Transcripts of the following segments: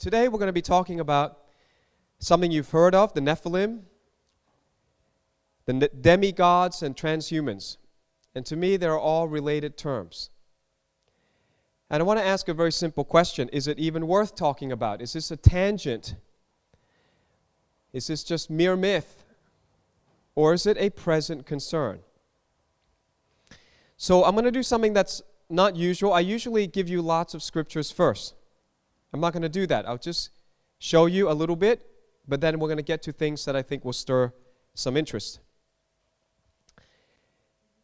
Today we're going to be talking about something you've heard of, the Nephilim, the demigods and transhumans. And to me, they're all related terms. And I want to ask a very simple question. Is it even worth talking about? Is this a tangent? Is this just mere myth? Or is it a present concern? So I'm going to do something that's not usual. I usually give you lots of scriptures first. I'm not going to do that. I'll just show you a little bit, but then we're going to get to things that I think will stir some interest.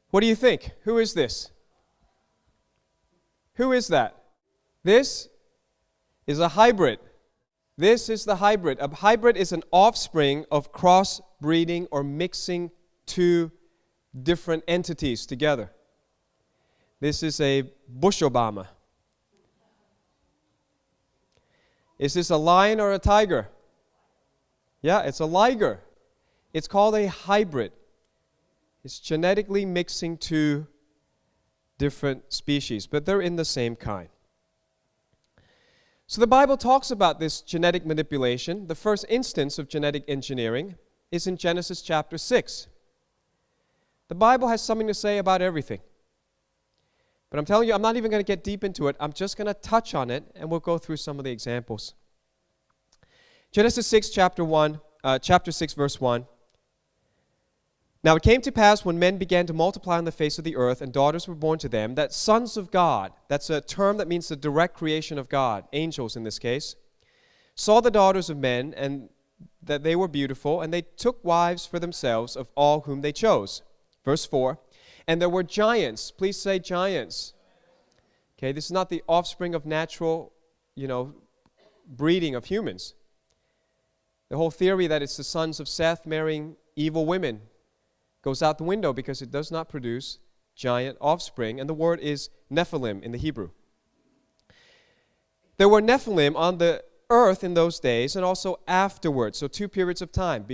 What do you think? Who is this? Who is that? This is a hybrid. This is the hybrid. A hybrid is an offspring of cross-breeding or mixing two different entities together. This is a Bush Obama. Is this a lion or a tiger? Yeah, it's a liger. It's called a hybrid. It's genetically mixing two different species, but they're in the same kind. So the Bible talks about this genetic manipulation. The first instance of genetic engineering is in Genesis chapter 6. The Bible has something to say about everything. But I'm telling you, I'm not even going to get deep into it. I'm just going to touch on it, and we'll go through some of the examples. Genesis 6, chapter 6, verse 1. Now it came to pass when men began to multiply on the face of the earth, and daughters were born to them, that sons of God, that's a term that means the direct creation of God, angels in this case, saw the daughters of men, and that they were beautiful, and they took wives for themselves of all whom they chose. Verse 4. And there were giants. Please say giants. Okay, this is not the offspring of natural, breeding of humans. The whole theory that it's the sons of Seth marrying evil women goes out the window because it does not produce giant offspring, and the word is Nephilim in the Hebrew. There were Nephilim on the earth in those days and also afterwards, so two periods of time.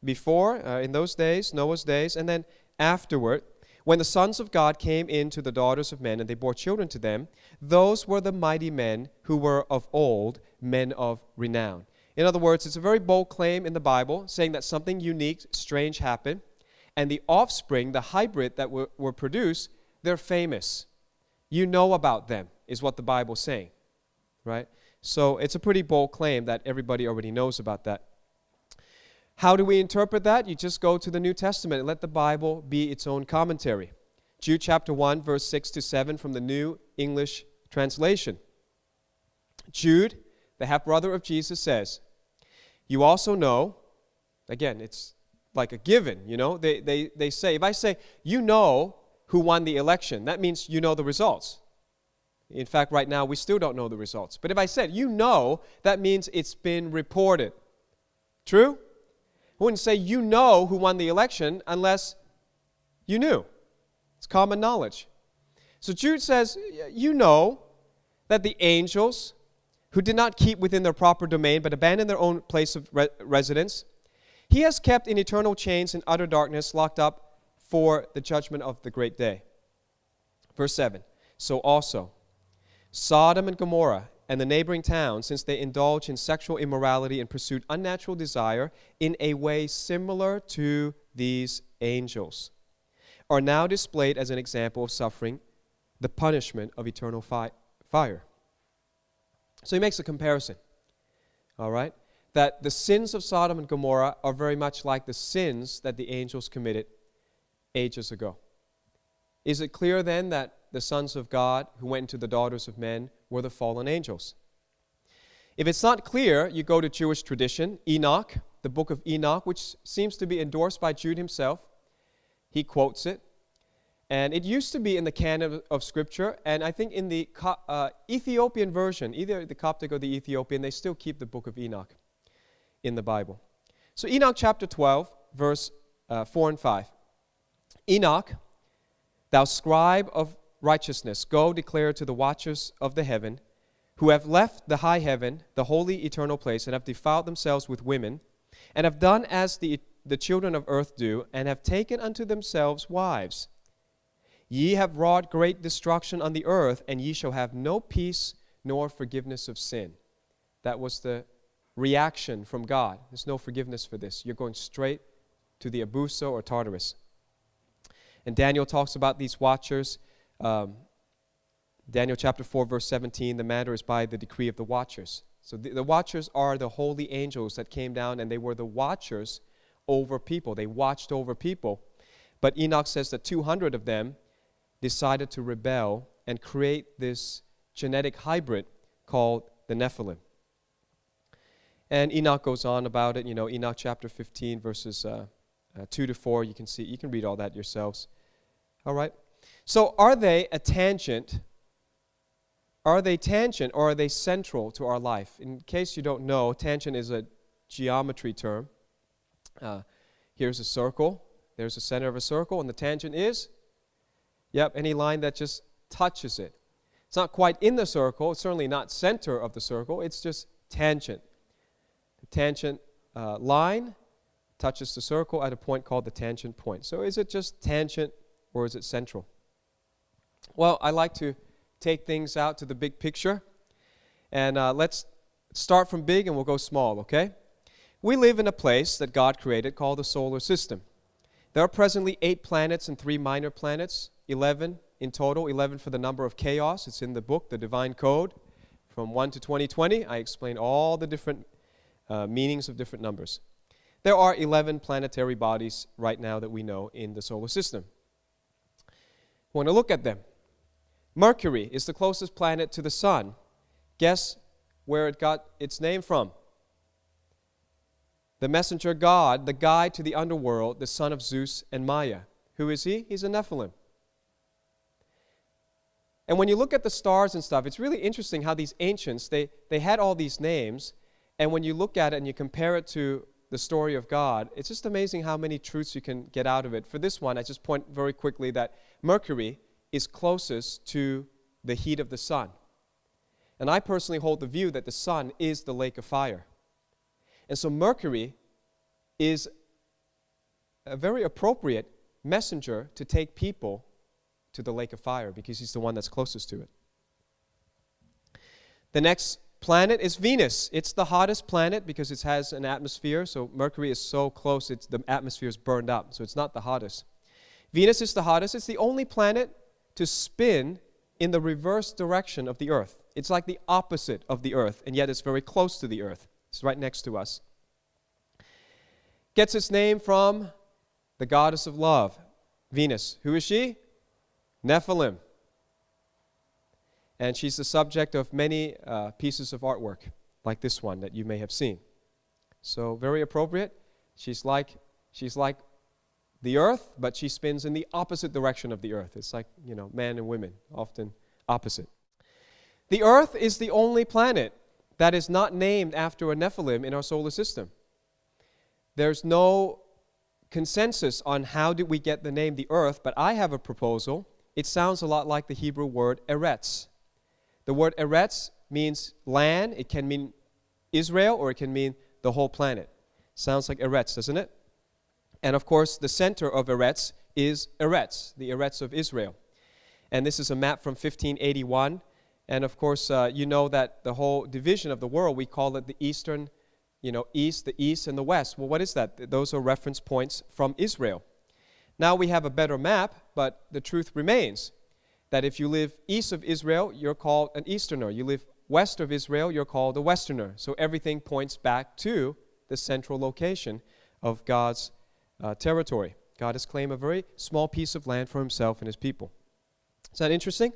Before, in those days, Noah's days, and then afterward, when the sons of God came in to the daughters of men and they bore children to them, those were the mighty men who were of old, men of renown. In other words, it's a very bold claim in the Bible saying that something unique, strange happened, and the offspring, the hybrid that were produced, they're famous. You know about them, is what the Bible's saying, right? So it's a pretty bold claim that everybody already knows about that. How do we interpret that? You just go to the New Testament and let the Bible be its own commentary. Jude chapter 1, verse 6 to 7 from the New English Translation. Jude, the half-brother of Jesus, says, you also know, again, it's like a given, they say, if I say, you know who won the election, that means you know the results. In fact, right now, we still don't know the results. But if I said, you know, that means it's been reported. True? I wouldn't say you know who won the election unless you knew. It's common knowledge. So Jude says, you know that the angels who did not keep within their proper domain but abandoned their own place of residence, he has kept in eternal chains in utter darkness, locked up for the judgment of the great day. Verse 7, so also Sodom and Gomorrah and the neighboring towns, since they indulged in sexual immorality and pursued unnatural desire in a way similar to these angels, are now displayed as an example of suffering the punishment of eternal fire. So he makes a comparison, all right, that the sins of Sodom and Gomorrah are very much like the sins that the angels committed ages ago. Is it clear then that the sons of God who went into the daughters of men were the fallen angels? If it's not clear, you go to Jewish tradition, Enoch, the book of Enoch, which seems to be endorsed by Jude himself. He quotes it. And it used to be in the canon of Scripture, and I think in the Ethiopian version, either the Coptic or the Ethiopian, they still keep the book of Enoch in the Bible. So Enoch chapter 12, verse 4 and 5. Enoch, thou scribe of righteousness, go declare to the watchers of the heaven, who have left the high heaven, the holy eternal place, and have defiled themselves with women, and have done as the children of earth do, and have taken unto themselves wives. Ye have wrought great destruction on the earth, and ye shall have no peace nor forgiveness of sin. That was the reaction from God. There's no forgiveness for this. You're going straight to the Abuso or Tartarus. And Daniel talks about these watchers. Daniel chapter 4, verse 17, the matter is by the decree of the watchers. So the watchers are the holy angels that came down, and they were the watchers over people. They watched over people. But Enoch says that 200 of them decided to rebel and create this genetic hybrid called the Nephilim. And Enoch goes on about it. Enoch chapter 15, verses 2 to 4. You can read all that yourselves. All right. So are they a tangent? Are they tangent or are they central to our life? In case you don't know, tangent is a geometry term. Here's a circle. There's the center of a circle, and the tangent is, any line that just touches it. It's not quite in the circle. It's certainly not center of the circle. It's just tangent. The tangent line touches the circle at a point called the tangent point. So is it just tangent or is it central? Well, I like to take things out to the big picture. And let's start from big and we'll go small, okay? We live in a place that God created called the solar system. There are presently 8 planets and 3 minor planets, 11 in total, 11 for the number of chaos. It's in the book, The Divine Code, from 1 to 2020. I explain all the different meanings of different numbers. There are 11 planetary bodies right now that we know in the solar system. I want to look at them. Mercury is the closest planet to the sun. Guess where it got its name from? The messenger God, the guide to the underworld, the son of Zeus and Maya. Who is he? He's a Nephilim. And when you look at the stars and stuff, it's really interesting how these ancients, they had all these names, and when you look at it and you compare it to the story of God, it's just amazing how many truths you can get out of it. For this one, I just point very quickly that Mercury is closest to the heat of the sun. And I personally hold the view that the sun is the lake of fire. And so Mercury is a very appropriate messenger to take people to the lake of fire because he's the one that's closest to it. The next planet is Venus. It's the hottest planet because it has an atmosphere. So Mercury is so close, the atmosphere is burned up. So it's not the hottest. Venus is the hottest. It's the only planet to spin in the reverse direction of the Earth. It's like the opposite of the Earth, and yet it's very close to the Earth. It's right next to us. Gets its name from the goddess of love, Venus. Who is she? Nephilim. And she's the subject of many pieces of artwork, like this one that you may have seen. So very appropriate. She's like the Earth, but she spins in the opposite direction of the Earth. It's like, man and women, often opposite. The Earth is the only planet that is not named after a Nephilim in our solar system. There's no consensus on how did we get the name the Earth, but I have a proposal. It sounds a lot like the Hebrew word Eretz. The word Eretz means land. It can mean Israel or it can mean the whole planet. Sounds like Eretz, doesn't it? And of course, the center of Eretz is Eretz, the Eretz of Israel. And this is a map from 1581. And of course, you know that the whole division of the world, we call it the eastern, east, the east, and the west. Well, what is that? Those are reference points from Israel. Now we have a better map, but the truth remains that if you live east of Israel, you're called an Easterner. You live west of Israel, you're called a Westerner. So everything points back to the central location of God's territory. God has claimed a very small piece of land for himself and his people. Is that interesting?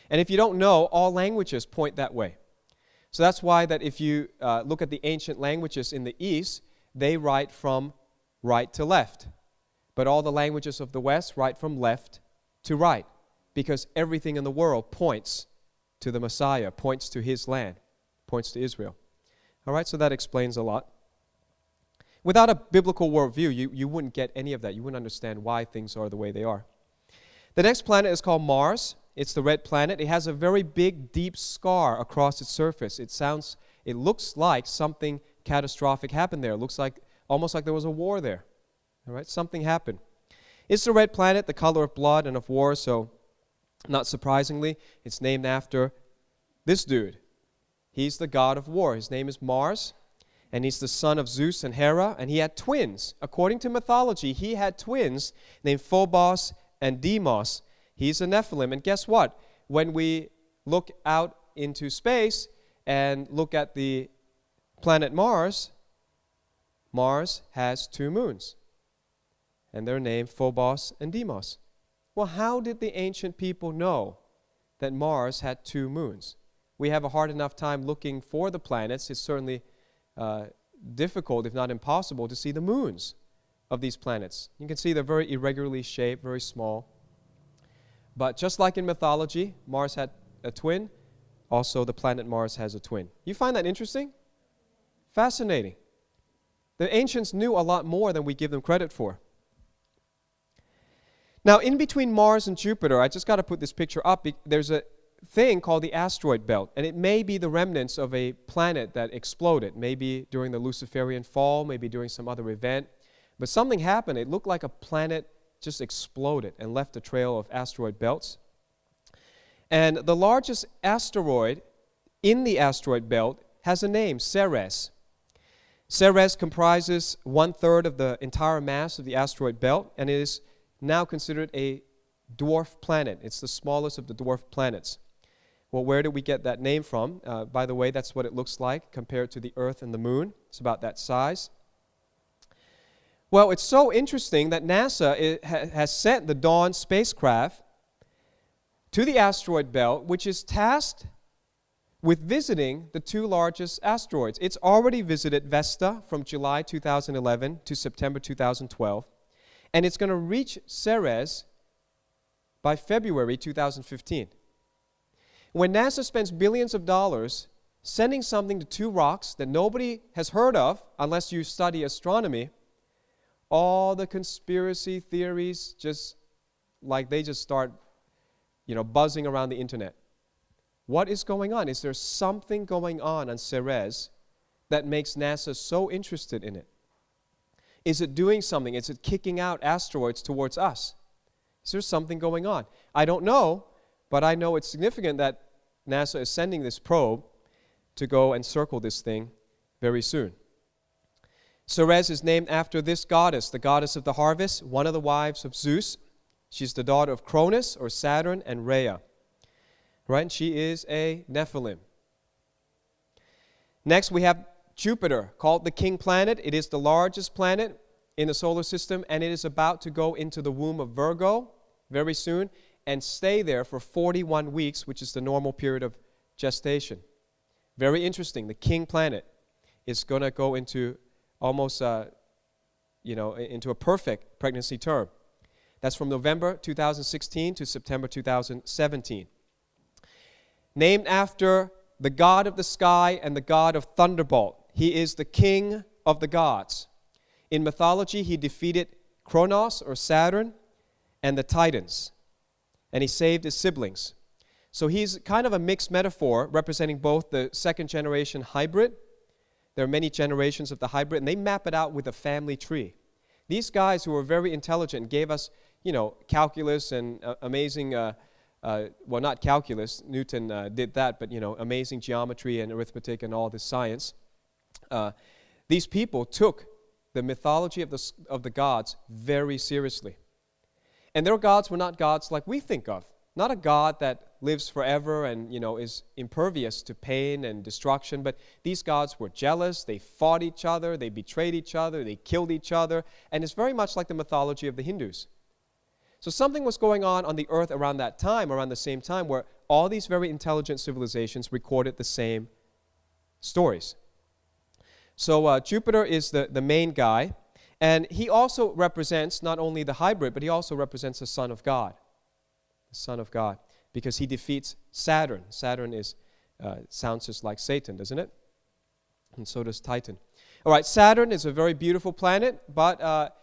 And if you don't know, all languages point that way. So that's why that if you look at the ancient languages in the East, they write from right to left. But all the languages of the West write from left to right, because everything in the world points to the Messiah, points to his land, points to Israel. All right, so that explains a lot. Without a biblical worldview, you wouldn't get any of that. You wouldn't understand why things are the way they are. The next planet is called Mars. It's the red planet. It has a very big, deep scar across its surface. It looks like something catastrophic happened there. It looks like almost like there was a war there. All right, something happened. It's the red planet, the color of blood and of war, so not surprisingly, it's named after this dude. He's the god of war. His name is Mars, and he's the son of Zeus and Hera, and he had twins. According to mythology, he had twins named Phobos and Deimos. He's a Nephilim, and guess what? When we look out into space and look at the planet Mars, Mars has 2 moons, and they're named Phobos and Deimos. Well, how did the ancient people know that Mars had 2 moons? We have a hard enough time looking for the planets. It's certainly difficult, if not impossible, to see the moons of these planets. You can see they're very irregularly shaped, very small. But just like in mythology, Mars had a twin, also the planet Mars has a twin. You find that interesting? Fascinating. The ancients knew a lot more than we give them credit for. Now, in between Mars and Jupiter, I just got to put this picture up. There's a thing called the asteroid belt, and it may be the remnants of a planet that exploded, maybe during the Luciferian fall, maybe during some other event. But something happened. It looked like a planet just exploded and left a trail of asteroid belts. And the largest asteroid in the asteroid belt has a name, Ceres. Ceres comprises 1/3 of the entire mass of the asteroid belt, and it is now considered a dwarf planet. It's the smallest of the dwarf planets. Well, where did we get that name from? By the way, that's what it looks like compared to the Earth and the Moon. It's about that size. Well, it's so interesting that NASA has sent the Dawn spacecraft to the asteroid belt, which is tasked with visiting the 2 largest asteroids. It's already visited Vesta from July 2011 to September 2012, and it's going to reach Ceres by February 2015. When NASA spends billions of dollars sending something to 2 rocks that nobody has heard of, unless you study astronomy, all the conspiracy theories just start, buzzing around the internet. What is going on? Is there something going on Ceres that makes NASA so interested in it? Is it doing something? Is it kicking out asteroids towards us? Is there something going on? I don't know, but I know it's significant that NASA is sending this probe to go and circle this thing very soon. Ceres is named after this goddess, the goddess of the harvest, one of the wives of Zeus. She's the daughter of Cronus, or Saturn, and Rhea. Right? And she is a Nephilim. Next, we have Jupiter, called the king planet. It is the largest planet in the solar system, and it is about to go into the womb of Virgo very soon and stay there for 41 weeks, which is the normal period of gestation. Very interesting. The king planet is going to go into almost, into a perfect pregnancy term. That's from November 2016 to September 2017. Named after the god of the sky and the god of thunderbolt. He is the king of the gods. In mythology, he defeated Kronos, or Saturn, and the Titans, and he saved his siblings. So he's kind of a mixed metaphor representing both the second generation hybrid. There are many generations of the hybrid, and they map it out with a family tree. These guys who were very intelligent gave us, calculus and amazing, not calculus, Newton did that, but, amazing geometry and arithmetic and all this science. These people took the mythology of the gods very seriously. And their gods were not gods like we think of. Not a God that lives forever and, is impervious to pain and destruction, but these gods were jealous, they fought each other, they betrayed each other, they killed each other, and it's very much like the mythology of the Hindus. So something was going on the earth around that time, around the same time, where all these very intelligent civilizations recorded the same stories. So Jupiter is the main guy, and he also represents not only the hybrid, but he also represents the Son of God. The Son of God, because he defeats Saturn. Saturn sounds just like Satan, doesn't it? And so does Titan. All right, Saturn is a very beautiful planet, but